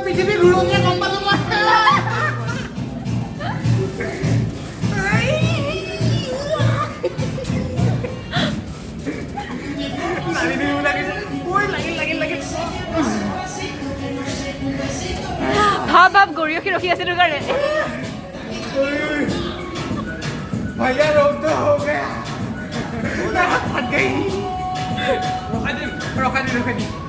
পৃথিৱী ঘূৰণীয়া গম পালো মই ভাব গৰিয়সী ৰখি আছে তোৰ কাৰণে भैया रोक दो हो गया फट गई रोका दी